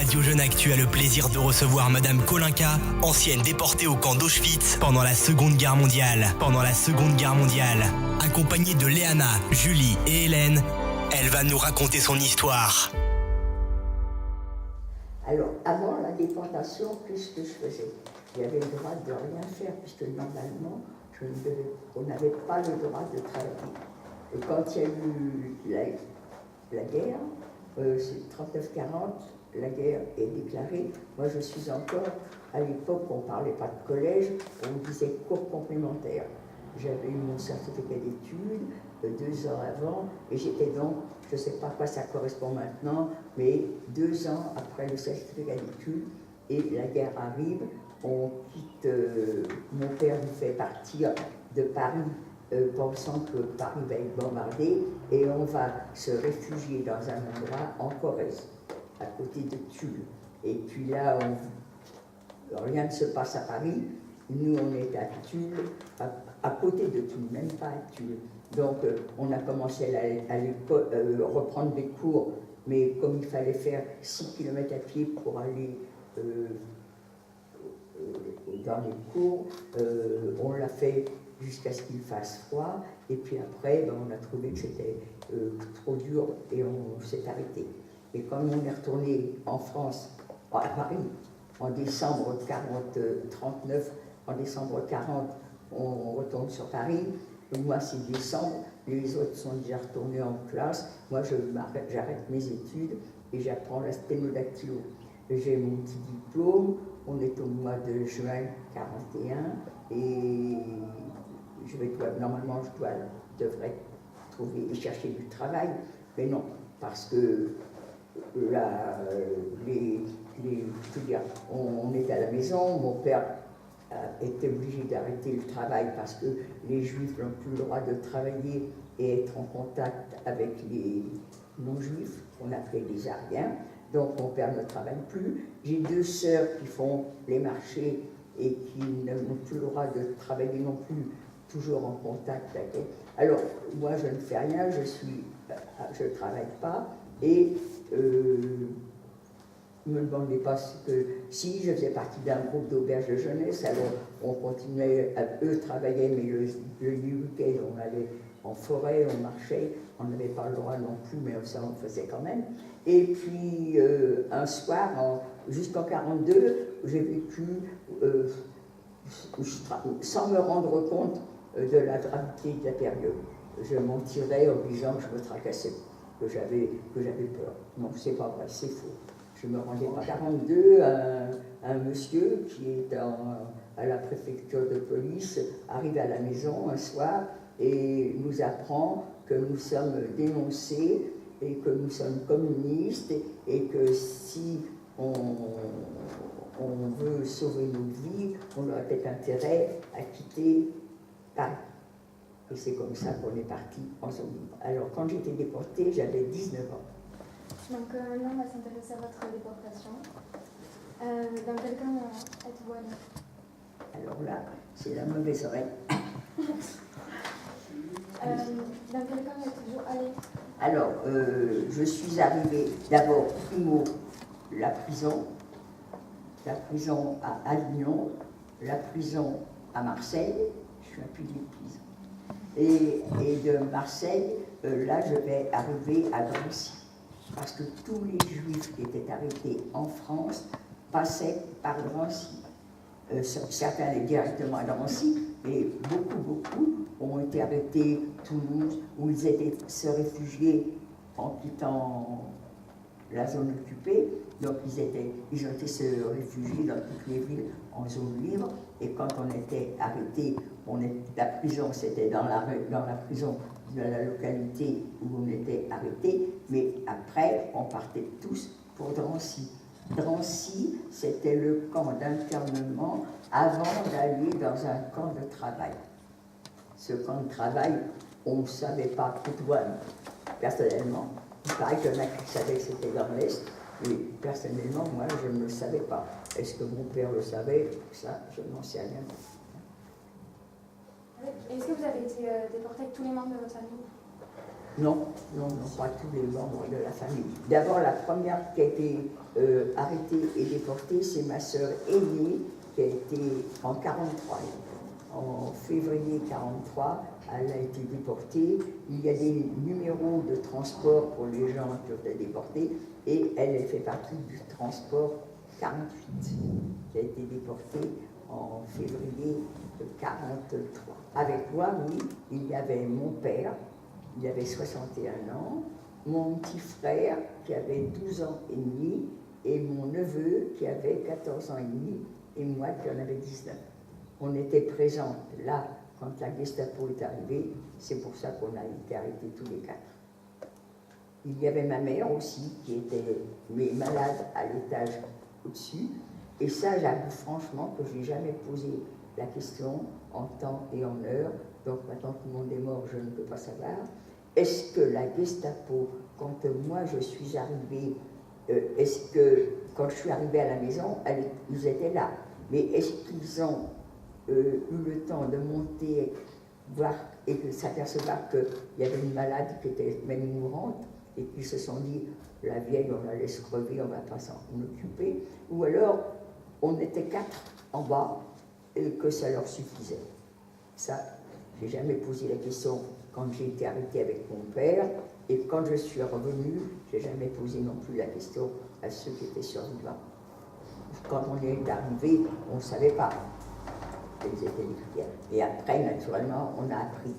Radio Jeune Actu a le plaisir de recevoir Madame Kolinka, ancienne déportée au camp d'Auschwitz pendant la Seconde Guerre mondiale. Accompagnée de Léana, Julie et Hélène, elle va nous raconter son histoire. Alors, avant la déportation, qu'est-ce que je faisais? J'avais le droit de rien faire, puisque normalement, on n'avait pas le droit de travailler. Et quand il y a eu la guerre, c'est 39-40, la guerre est déclarée. Moi, je suis encore, à l'époque, on ne parlait pas de collège, on disait cours complémentaire. J'avais eu mon certificat d'études 2 ans avant, et j'étais donc, je ne sais pas à quoi ça correspond maintenant, mais 2 ans après le certificat d'études, et la guerre arrive, on quitte, mon père nous fait partir de Paris, pensant que Paris va être bombardé, et on va se réfugier dans un endroit en Corrèze, à côté de Tulle. Et puis là, rien ne se passe à Paris, nous on est à Tulle, à côté de Tulle, même pas à Tulle. Donc on a commencé à l'école, reprendre des cours, mais comme il fallait faire 6 km à pied pour aller dans les cours, on l'a fait jusqu'à ce qu'il fasse froid, et puis après, on a trouvé que c'était trop dur et on s'est arrêté. Et quand on est retourné en France, à Paris, en décembre 39, en décembre 40, on retourne sur Paris. Et moi, c'est décembre, les autres sont déjà retournés en classe. Moi, j'arrête mes études et j'apprends la sténodactylo. J'ai mon petit diplôme, on est au mois de juin 41 et normalement, je devrais trouver et chercher du travail, mais non, parce que là, on est à la maison, mon père était obligé d'arrêter le travail parce que les Juifs n'ont plus le droit de travailler et être en contact avec les non-Juifs, qu'on appelait les Ariens. Donc mon père ne travaille plus. J'ai 2 sœurs qui font les marchés et qui n'ont plus le droit de travailler non plus, toujours en contact avec elles. Alors moi je ne fais rien, je ne travaille pas et ne me demandez pas si je faisais partie d'un groupe d'auberge de jeunesse, alors on continuait, eux travaillaient, mais le week-end on allait en forêt, on marchait, on n'avait pas le droit non plus, mais ça on le faisait quand même. Et puis un soir, jusqu'en 42, j'ai vécu, sans me rendre compte de la gravité de la période. Je m'en tirais en disant que je me tracassais, que j'avais peur. Non, c'est pas vrai, c'est faux. Je me rendais en 42, un monsieur qui est à la préfecture de police arrive à la maison un soir et nous apprend que nous sommes dénoncés et que nous sommes communistes et que si on veut sauver nos vies, on aurait peut-être intérêt à quitter Paris. Et c'est comme ça qu'on est parti en zone libre. Alors quand j'étais déportée, j'avais 19 ans. Donc maintenant, on va s'intéresser à votre déportation. Dans quel camp êtes-vous allé? Alors là, c'est la mauvaise oreille. Dans quel camp êtes-vous allé? Alors, je suis arrivée d'abord, primo, la prison à Avignon, la prison à Marseille, je suis un pilier de prison. Et de Marseille, là, je vais arriver à Drancy. Parce que tous les Juifs qui étaient arrêtés en France passaient par Drancy. Certains allaient directement à Drancy, mais beaucoup ont été arrêtés à Toulouse, où ils étaient se réfugier en quittant la zone occupée. Donc ils ont été se réfugier dans toutes les villes en zone libre. Et quand on était arrêtés, la prison, c'était dans la prison de la localité où on était arrêtés, mais après, on partait tous pour Drancy. Drancy, c'était le camp d'internement avant d'aller dans un camp de travail. Ce camp de travail, on ne savait pas pour moi, personnellement. Il paraît qu'il y en a qui savaient que c'était dans l'Est, mais personnellement, moi, je ne le savais pas. Est-ce que mon père le savait? Ça, je n'en sais rien. Est-ce que vous avez été déporté avec tous les membres de votre famille? Non, non, non, pas tous les membres de la famille. D'abord, la première qui a été arrêtée et déportée, c'est ma sœur aînée, qui a été en 1943. En février 1943, elle a été déportée. Il y a des numéros de transport pour les gens qui ont été déportés, et elle fait partie du transport 48, qui a été déporté en février 1943. Avec moi, oui, il y avait mon père, il avait 61 ans, mon petit frère qui avait 12 ans et demi, et mon neveu qui avait 14 ans et demi, et moi qui en avais 19. On était présents là quand la Gestapo est arrivée, c'est pour ça qu'on a été arrêtés tous les 4. Il y avait ma mère aussi qui était malade à l'étage au-dessus, et ça, j'avoue franchement que je n'ai jamais posé la question en temps et en heure, donc maintenant que tout le monde est mort, je ne peux pas savoir. Est-ce que la Gestapo, quand moi je suis arrivée, est-ce que quand je suis arrivée à la maison, ils étaient là, mais est-ce qu'ils ont eu le temps de monter, voir et de s'apercevoir qu'il y avait une malade qui était même mourante, et qu'ils se sont dit, la vieille, on la laisse crever, on ne va pas s'en occuper, ou alors on était 4 en bas et que ça leur suffisait. Ça, je n'ai jamais posé la question quand j'ai été arrêtée avec mon père, et quand je suis revenue, je n'ai jamais posé non plus la question à ceux qui étaient survivants. Quand on est arrivé, on ne savait pas quels étaient les critères. Et après, naturellement, on a appris.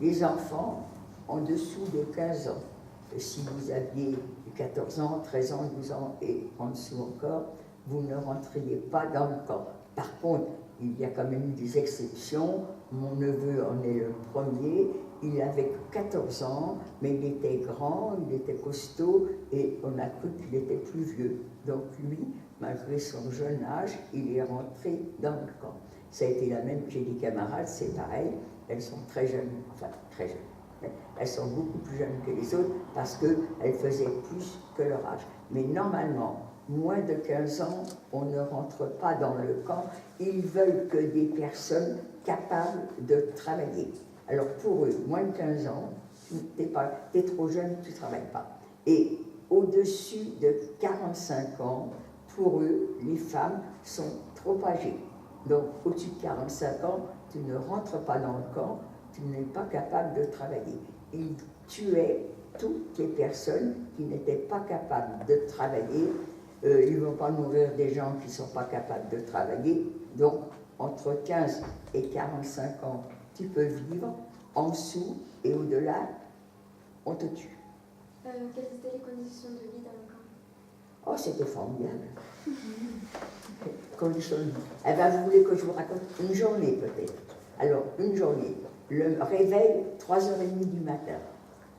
Les enfants en dessous de 15 ans, si vous aviez 14 ans, 13 ans, 12 ans et en dessous encore, vous ne rentriez pas dans le camp. Par contre, il y a quand même eu des exceptions. Mon neveu en est le premier. Il avait 14 ans, mais il était grand, il était costaud, et on a cru qu'il était plus vieux. Donc lui, malgré son jeune âge, il est rentré dans le camp. Ça a été la même chez des camarades, c'est pareil. Elles sont très jeunes, enfin très jeunes. Elles sont beaucoup plus jeunes que les autres parce qu'elles faisaient plus que leur âge. Mais normalement, moins de 15 ans, on ne rentre pas dans le camp. Ils veulent que des personnes capables de travailler. Alors pour eux, moins de 15 ans, t'es trop jeune, tu ne travailles pas. Et au-dessus de 45 ans, pour eux, les femmes sont trop âgées. Donc au-dessus de 45 ans, tu ne rentres pas dans le camp, tu n'es pas capable de travailler. Ils tuaient toutes les personnes qui n'étaient pas capables de travailler. Ils ne vont pas nourrir des gens qui ne sont pas capables de travailler. Donc, entre 15 et 45 ans, tu peux vivre. En dessous et au-delà, on te tue. Quelles étaient les conditions de vie dans le camp? Oh, c'était formidable. Conditions de vie. Eh bien, vous voulez que je vous raconte une journée peut-être. Alors, une journée. Le réveil, 3h30 du matin.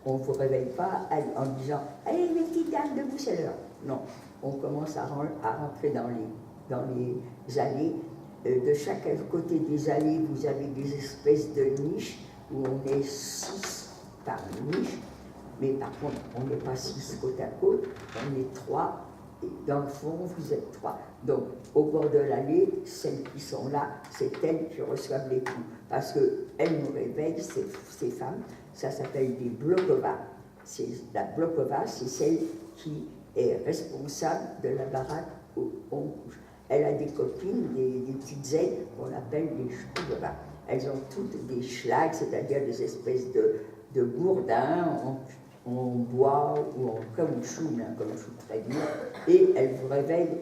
On ne vous réveille pas en disant « Allez, mes petites dames, debout, c'est l'heure ». Non, on commence à rentrer dans les allées. De chaque côté des allées, vous avez des espèces de niches où on est 6 par niche. Mais par contre, on n'est pas 6 côte à côte, on est 3. Et dans le fond, vous êtes 3. Donc, au bord de l'allée, celles qui sont là, c'est elles qui reçoivent les coups. Parce qu'elles nous réveillent, ces femmes. Ça s'appelle des blokovas. La blokova, c'est celle qui est responsable de la baraque où on couche. Elle a des copines, des petites ailes qu'on appelle des shkugovas. Elles ont toutes des schlags, c'est-à-dire des espèces de gourdins en bois ou en caoutchouc, mais un caoutchouc très dur, et elles vous réveillent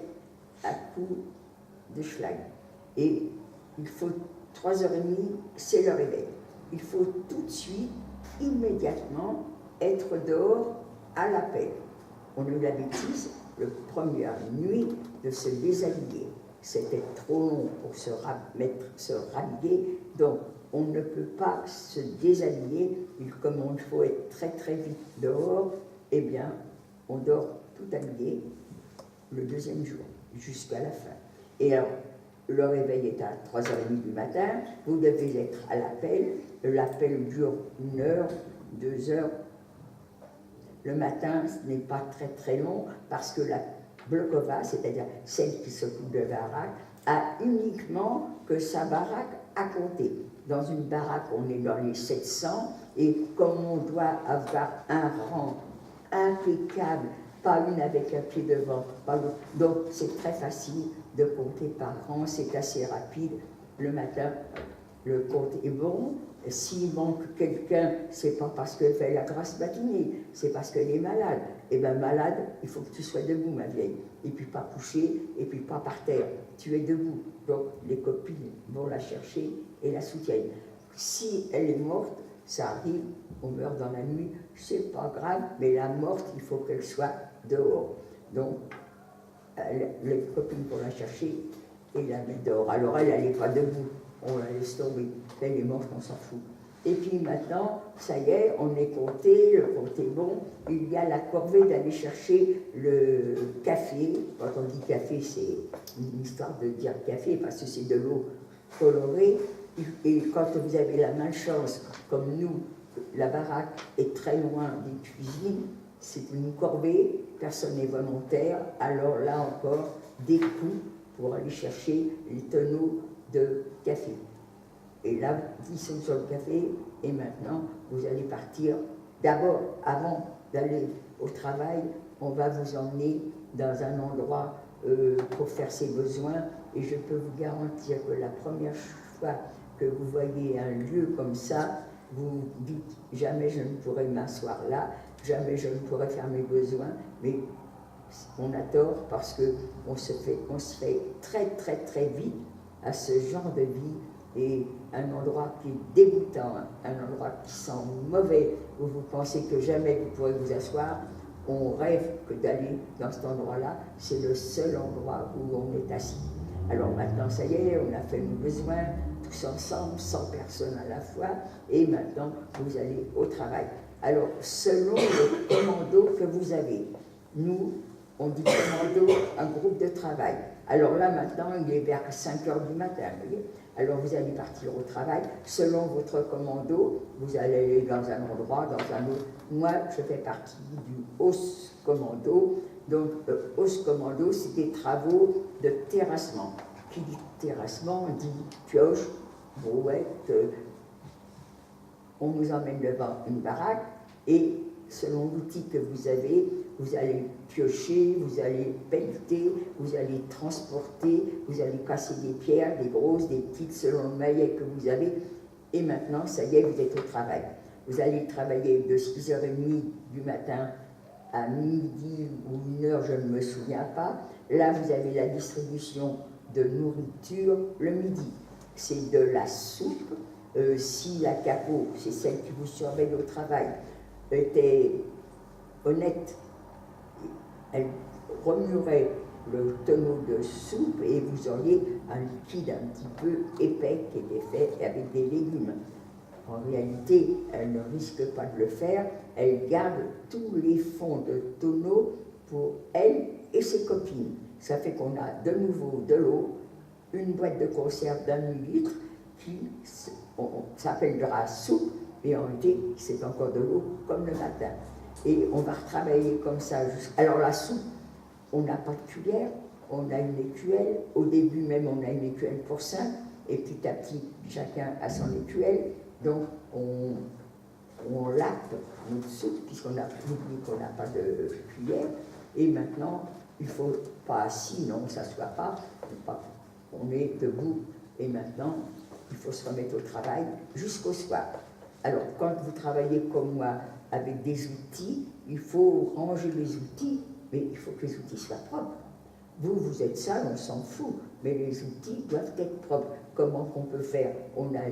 à coups de schlag. Et il faut 3h30, c'est le réveil. Il faut tout de suite, immédiatement, être dehors à l'appel. On a eu la bêtise, la première nuit, de se déshabiller. C'était trop long pour se rhabiller, donc on ne peut pas se déshabiller. Et comme il faut être très très vite dehors, eh bien, on dort tout habillé le deuxième jour, jusqu'à la fin. Et alors, le réveil est à 3h30 du matin, vous devez être à l'appel. L'appel dure 1 heure, 2 heures. Le matin, ce n'est pas très très long, parce que la blokova, c'est-à-dire celle qui s'occupe de la baraque, a uniquement que sa baraque à compter. Dans une baraque, on est dans les 700, et comme on doit avoir un rang impeccable, pas une avec un pied devant, pas l'autre, donc c'est très facile de compter par rang, c'est assez rapide. Le matin, le compte est bon. S'il manque quelqu'un, c'est pas parce qu'elle fait la grasse matinée, c'est parce qu'elle est malade. Et bien malade, il faut que tu sois debout, ma vieille, et puis pas couché, et puis pas par terre. Tu es debout. Donc les copines vont la chercher et la soutiennent. Si elle est morte, ça arrive, on meurt dans la nuit, c'est pas grave, mais la morte, il faut qu'elle soit dehors. Donc les copines vont la chercher et la mettre dehors. Alors elle n'est pas debout, on la laisse tomber. Elle est morte, on s'en fout. Et puis maintenant, ça y est, on est compté, le compte est bon. Il y a la corvée d'aller chercher le café. Quand on dit café, c'est une histoire de dire café parce que c'est de l'eau colorée. Et quand vous avez la malchance, comme nous, la baraque est très loin des cuisines, c'est une corvée, personne n'est volontaire, alors là encore, des coups pour aller chercher les tonneaux de café. Et là, ils sont sur le café, et maintenant, vous allez partir. D'abord, avant d'aller au travail, on va vous emmener dans un endroit pour faire ses besoins, et je peux vous garantir que la première fois que vous voyez un lieu comme ça, vous dites jamais je ne pourrai m'asseoir là, jamais je ne pourrai faire mes besoins, mais on a tort parce qu'on se fait très très très vite à ce genre de vie, et un endroit qui est dégoûtant, un endroit qui sent mauvais, où vous pensez que jamais vous pourrez vous asseoir, on rêve que d'aller dans cet endroit-là, c'est le seul endroit où on est assis. Alors maintenant, ça y est, on a fait nos besoins, tous ensemble, 100 personnes à la fois, et maintenant, vous allez au travail. Alors, selon le commando que vous avez, nous, on dit commando, un groupe de travail. Alors là, maintenant, il est vers 5 heures du matin, vous voyez. Alors, vous allez partir au travail. Selon votre commando, vous allez aller dans un endroit, dans un autre. Moi, je fais partie du hausse commando. Donc, hausse commando, c'est des travaux de terrassement. Qui dit terrassement, dit pioche, brouette. On vous emmène devant une baraque et selon l'outil que vous avez, vous allez piocher, vous allez pelleter, vous allez transporter, vous allez casser des pierres, des grosses, des petites, selon le maillet que vous avez. Et maintenant, ça y est, vous êtes au travail. Vous allez travailler de 6h30 du matin à midi ou 1h, je ne me souviens pas. Là, vous avez la distribution de nourriture le midi. C'est de la soupe. Si la capot, c'est celle qui vous surveille au travail, était honnête, elle remuerait le tonneau de soupe et vous auriez un liquide un petit peu épais qui était fait avec des légumes. En réalité, elle ne risque pas de le faire, elle garde tous les fonds de tonneau pour elle et ses copines. Ça fait qu'on a de nouveau de l'eau, une boîte de conserve d'1 litre qui s'appellera soupe, et en réalité, c'est encore de l'eau comme le matin. Et on va retravailler comme ça. Alors la soupe, on n'a pas de cuillère, on a une écuelle. Au début même, on a une écuelle pour 5, et petit à petit, chacun a son écuelle. Donc, on lappe notre soupe, puisqu'on a oublié qu'on n'a pas de cuillère. Et maintenant, il ne faut pas assis, non, on ne s'assoit pas. On est debout. Et maintenant, il faut se remettre au travail jusqu'au soir. Alors, quand vous travaillez comme moi avec des outils, il faut ranger les outils, mais il faut que les outils soient propres. Vous êtes sale, on s'en fout, mais les outils doivent être propres. Comment qu'on peut faire? On n'a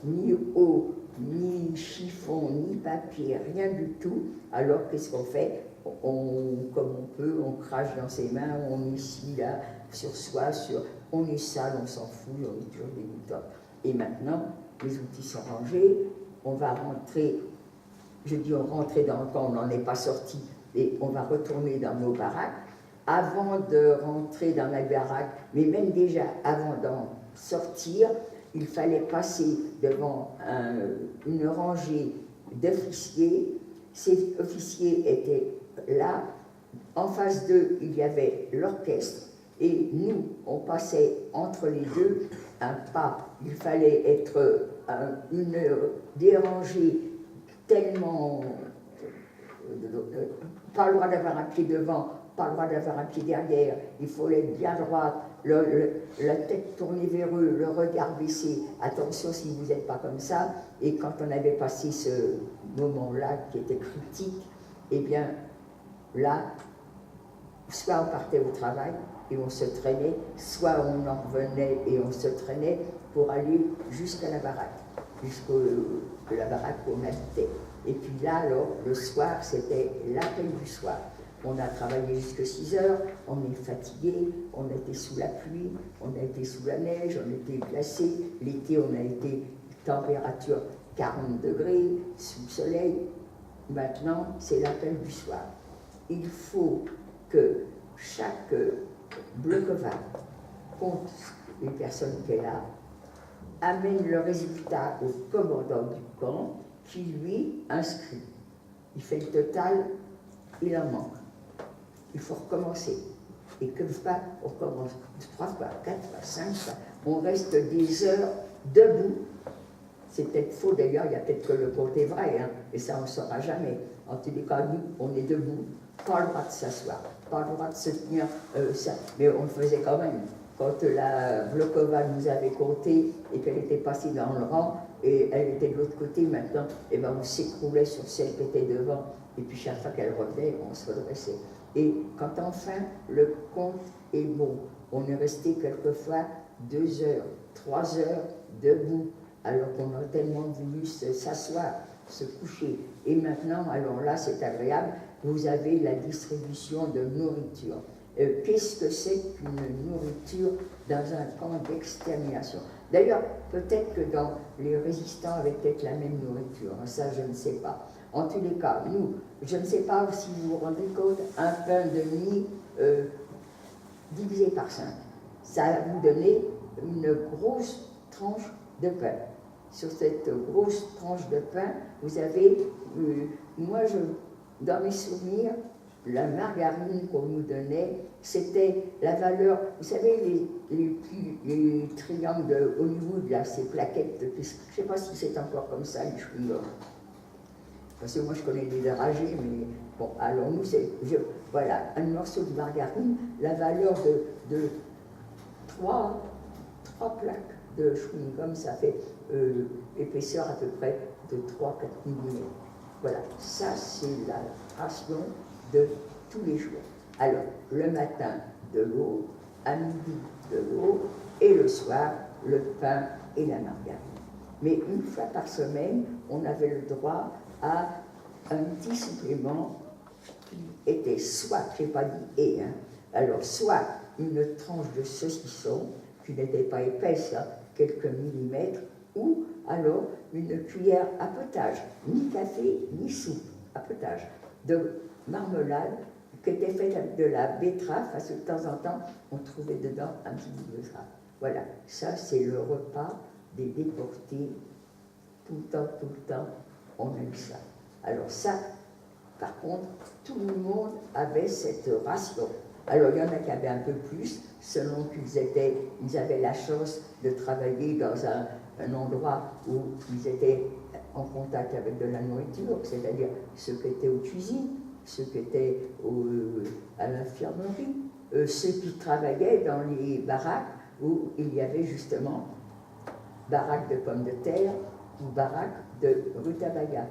ni eau, ni chiffon, ni papier, rien du tout. Alors, qu'est-ce qu'on fait? Comme on peut, on crache dans ses mains, on est ici, là, sur soi, on est sale, on s'en fout, on est toujours dégoûtant. Et maintenant, les outils sont rangés, on va rentrer, je dis on rentrait dans le camp, on n'en est pas sorti, et on va retourner dans nos baraques. Avant de rentrer dans la baraque, mais même déjà avant d'en sortir, il fallait passer devant une rangée d'officiers. Ces officiers étaient là. En face d'eux, il y avait l'orchestre. Et nous, on passait entre les deux un pas il fallait être dérangé tellement, pas le droit d'avoir un pied devant, pas le droit d'avoir un pied derrière, il faut être bien droite, la tête tournée vers eux, le regard baissé, attention si vous n'êtes pas comme ça. Et quand on avait passé ce moment-là qui était critique, eh bien là, soit on partait au travail et on se traînait, soit on en revenait et on se traînait pour aller jusqu'à la baraque, jusqu'à la baraque où on habitait. Et puis là, alors, le soir, c'était l'appel du soir. On a travaillé jusqu'à 6 heures, on est fatigué, on était sous la pluie, on a été sous la neige, on était glacé. L'été, on a été température 40 degrés, sous le soleil. Maintenant, c'est l'appel du soir. Il faut que chaque bloc-ovale compte les personnes qu'elle a, amène le résultat au commandant du camp, qui lui inscrit. Il fait le total, il en manque. Il faut recommencer. Et comme ça, on recommence 3 fois, 4 fois, 5 fois. On reste des heures debout. C'est peut-être faux d'ailleurs, il y a peut-être que le compte est vrai, hein, et ça on ne saura jamais. En tous les cas, nous, on est debout, pas le droit de s'asseoir, pas le droit de se tenir, mais on le faisait quand même. Quand la Vlhkova nous avait compté et qu'elle était passée dans le rang, et elle était de l'autre côté maintenant, et ben on s'écroulait sur celle qui était devant, et puis chaque fois qu'elle revenait, on se redressait. Et quand enfin le compte est bon, on est resté quelquefois 2 heures, 3 heures debout, alors qu'on a tellement voulu s'asseoir, se coucher. Et maintenant, alors là, c'est agréable, vous avez la distribution de nourriture. Qu'est-ce que c'est qu'une nourriture dans un camp d'extermination? D'ailleurs, peut-être que dans les résistants avaient peut-être la même nourriture, ça je ne sais pas. En tous les cas, nous, je ne sais pas si vous vous rendez compte, un pain de mie divisé par 5, ça va vous donner une grosse tranche de pain. Sur cette grosse tranche de pain, vous avez, dans mes souvenirs, la margarine qu'on nous donnait, c'était la valeur, vous savez, les triangles de Hollywood, là, ces plaquettes, je ne sais pas si c'est encore comme ça, les chewing-gums. Parce que moi, je connais les dragées, mais bon, alors nous, voilà, un morceau de margarine, la valeur de 3 plaques de chewing-gum, ça fait épaisseur à peu près de 3-4 mm. Voilà, ça, c'est la ration de tous les jours. Alors, le matin, de l'eau, à midi, de l'eau, et le soir, le pain et la margarine. Mais une fois par semaine, on avait le droit à un petit supplément qui était soit, je n'ai pas dit et, hein, alors soit une tranche de saucisson, qui n'était pas épaisse, hein, quelques millimètres, ou alors une cuillère à potage, ni café, ni soupe, à potage, de marmelade qui était faite avec de la betterave, parce que de temps en temps, on trouvait dedans un petit bout de betterave. Voilà, ça c'est le repas des déportés, tout le temps, on a eu ça. Alors ça, par contre, tout le monde avait cette ration. Alors il y en a qui avaient un peu plus, selon qu'ils avaient la chance de travailler dans un endroit où ils étaient en contact avec de la nourriture, c'est-à-dire ceux qui étaient aux cuisines, ceux qui étaient à l'infirmerie, ceux qui travaillaient dans les baraques où il y avait justement baraque de pommes de terre ou baraque de rutabaga.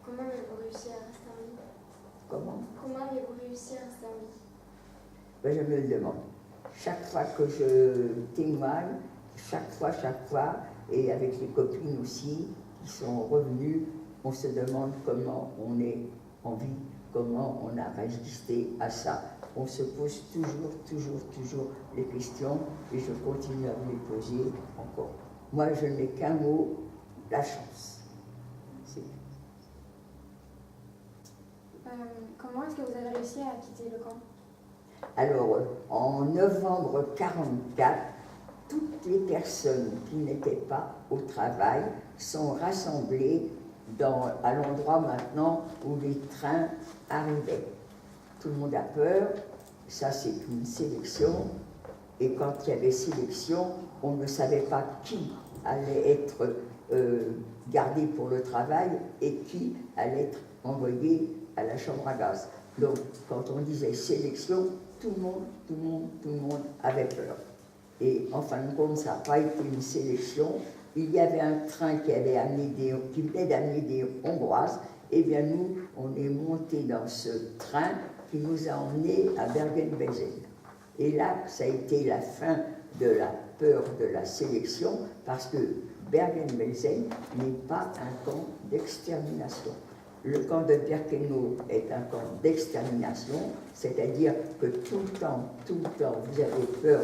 Comment avez-vous réussi à rester en vie? Comment avez-vous réussi à rester en vie? Ben, je me le demande. Chaque fois que je témoigne, chaque fois, et avec les copines aussi qui sont revenues, on se demande comment on est en vie, comment on a résisté à ça. On se pose toujours les questions, et je continue à vous les poser encore. Moi, je n'ai qu'un mot, la chance. Comment est-ce que vous avez réussi à quitter le camp? Alors, en novembre 1944, toutes les personnes qui n'étaient pas au travail sont rassemblées à l'endroit maintenant où les trains arrivaient. Tout le monde a peur, ça c'est une sélection, et quand il y avait sélection, on ne savait pas qui allait être gardé pour le travail et qui allait être envoyé à la chambre à gaz. Donc, quand on disait sélection, tout le monde avait peur. Et en fin de compte, ça n'a pas été une sélection. Il y avait un train qui venait d'amener des Hongroises. Et bien nous, on est monté dans ce train qui nous a emmenés à Bergen-Belsen. Et là, ça a été la fin de la peur de la sélection, parce que Bergen-Belsen n'est pas un camp d'extermination. Le camp de Birkenau est un camp d'extermination, c'est-à-dire que tout le temps, vous avez peur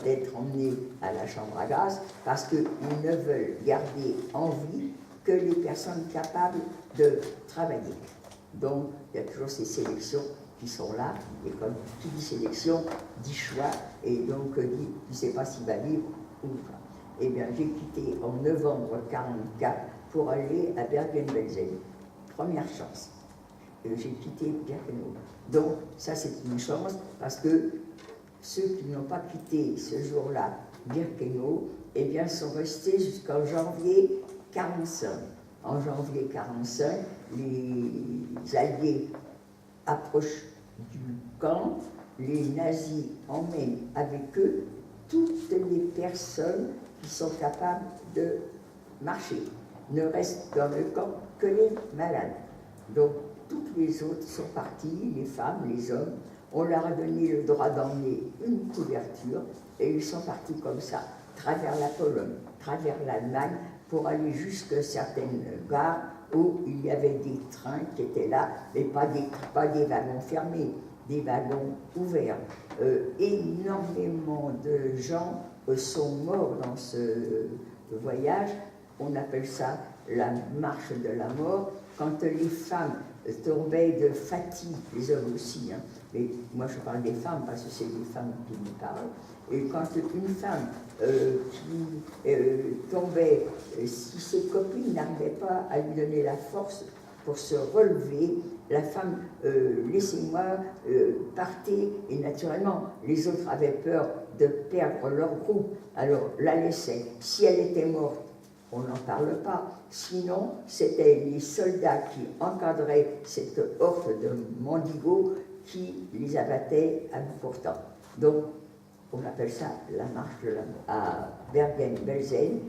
d'être emmené à la chambre à gaz, parce qu'ils ne veulent garder en vie que les personnes capables de travailler. Donc, il y a toujours ces sélections qui sont là, et comme qui dit sélection, dit choix, et donc dit, tu ne sais pas s'il va vivre ou pas. Eh bien, j'ai quitté en novembre 1944 pour aller à Bergen-Belsen. Première chance. J'ai quitté Birkenau. Donc, ça, c'est une chance, parce que ceux qui n'ont pas quitté ce jour-là Birkenau, eh bien, sont restés jusqu'en janvier 1945. En janvier 1945, les Alliés approchent du camp, les nazis emmènent avec eux toutes les personnes qui sont capables de marcher. Ne restent dans le camp que les malades. Donc, toutes les autres sont parties, les femmes, les hommes. On leur a donné le droit d'emmener une couverture et ils sont partis comme ça, travers la Pologne, travers l'Allemagne, pour aller jusqu'à certaines gares où il y avait des trains qui étaient là, mais pas des wagons fermés, des wagons ouverts. Énormément de gens sont morts dans ce voyage. On appelle ça la marche de la mort. Quand les femmes tombaient de fatigue, les hommes aussi, hein, mais moi je parle des femmes parce que c'est des femmes qui me parlent, et quand une femme qui tombait, si ses copines n'arrivaient pas à lui donner la force pour se relever, la femme, laissez-moi, partait, et naturellement, les autres avaient peur de perdre leur groupe, alors la laissaient. Si elle était morte, on n'en parle pas. Sinon, c'était les soldats qui encadraient cette horde de mendigos qui les abattaient à bout portant. Donc, on appelle ça la marche de la mort. À Bergen-Belsen,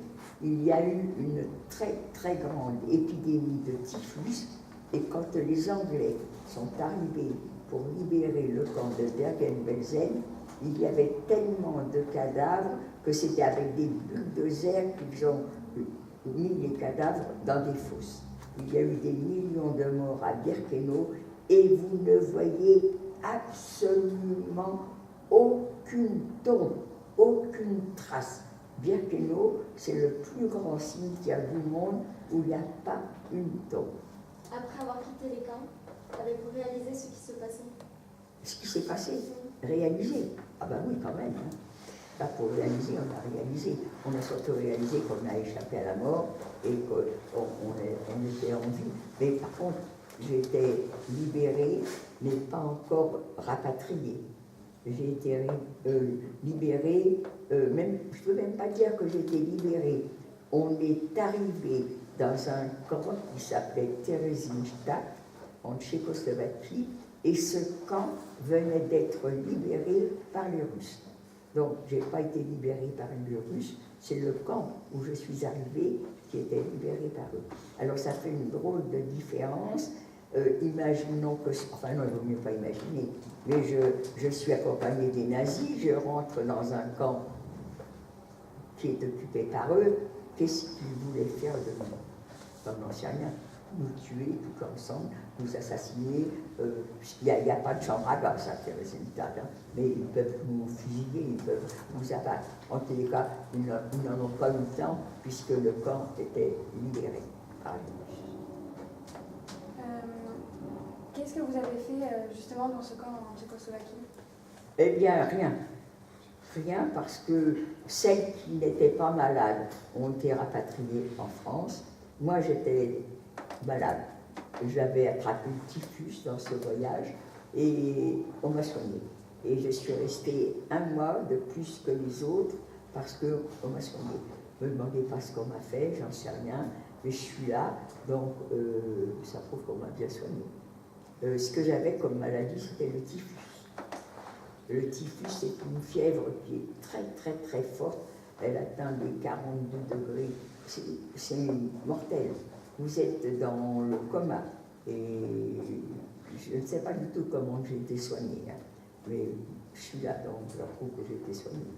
il y a eu une très très grande épidémie de typhus, et quand les Anglais sont arrivés pour libérer le camp de Bergen-Belsen, il y avait tellement de cadavres que c'était avec des bulldozers qu'ils ont mis les cadavres dans des fosses. Il y a eu des millions de morts à Birkenau et vous ne voyez absolument aucune tombe, aucune trace. Birkenau, c'est le plus grand cimetière du monde où il n'y a pas une tombe. Après avoir quitté les camps, avez-vous réalisé ce qui se passait? Ce qui s'est passé, réalisé. Ah ben oui, quand même. Hein. Là, pour réaliser, on a réalisé. On a surtout réalisé qu'on a échappé à la mort et qu'on était en vie. Mais par contre, j'étais libérée, mais pas encore rapatriée. J'ai été libérée, même, je ne peux même pas dire que j'étais libérée. On est arrivé dans un camp qui s'appelait Theresienstadt, en Tchécoslovaquie, et ce camp venait d'être libéré par les Russes. Donc, je n'ai pas été libérée par les Russes, c'est le camp où je suis arrivée qui était libéré par eux. Alors, ça fait une drôle de différence. Imaginons que... Enfin, non, il ne vaut mieux pas imaginer. Mais je suis accompagnée des nazis, je rentre dans un camp qui est occupé par eux. Qu'est-ce qu'ils voulaient faire de nous? On n'en sait rien. Nous tuer tout ensemble, nous assassiner. Il n'y a pas de chambre à gaz à Theresienstadt, hein, mais ils peuvent nous fusiller, ils peuvent nous abattre. En tous les cas, ils n'en ont pas eu le temps puisque le camp était libéré par les Russes. Qu'est-ce que vous avez fait justement dans ce camp en Tchécoslovaquie? Eh bien, rien. Rien parce que celles qui n'étaient pas malades ont été rapatriées en France. Moi, j'étais malade. J'avais attrapé le typhus dans ce voyage et on m'a soignée. Et je suis restée 1 mois de plus que les autres parce qu'on m'a soigné. Ne me demandez pas ce qu'on m'a fait, j'en sais rien, mais je suis là, donc ça prouve qu'on m'a bien soigné. Ce que j'avais comme maladie, c'était le typhus. Le typhus, c'est une fièvre qui est très très très forte. Elle atteint les 42 degrés. C'est mortel. Vous êtes dans le coma. Et je ne sais pas du tout comment j'ai été soignée. Hein. Mais je suis là, donc je prouve que j'ai été soignée.